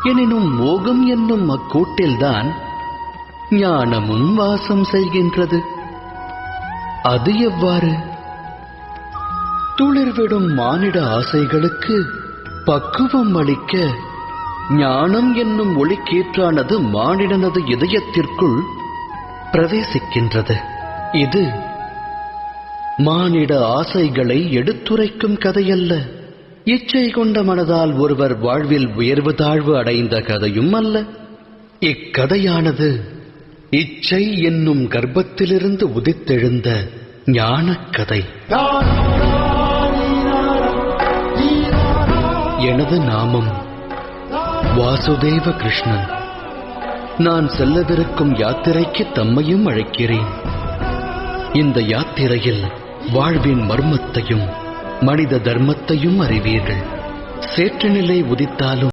எனினும் மோகம் என்னும் அக்கூட்டில்தான் ஞானமும் வாசம் செய்கின்றது. அது எவ்வாறு? துளிர்விடும் மானிட ஆசைகளுக்கு பக்குவம் அளிக்க ஞானம் என்னும் ஒளிக்கீற்றானது மானிடனது இதயத்திற்குள் பிரவேசிக்கின்றது. இது மானிட ஆசைகளை எடுத்துரைக்கும் கதையல்ல. இச்சை கொண்ட மனதால் ஒருவர் வாழ்வில் உயர்வு தாழ்வு அடைந்த கதையும் அல்ல. இக்கதையானது இச்சை என்னும் கர்ப்பத்திலிருந்து உதித்தெழுந்த ஞானக் கதை. எனது நாமம் வாசுதேவ கிருஷ்ணன். நான் செல்லவிருக்கும் யாத்திரைக்கு தம்மையும் அழைக்கிறேன். இந்த யாத்திரையில் வாழ்வின் மர்மத்தையும் மனித தர்மத்தையும் அறிவீர்கள். சேற்று நிலை உதித்தாலும்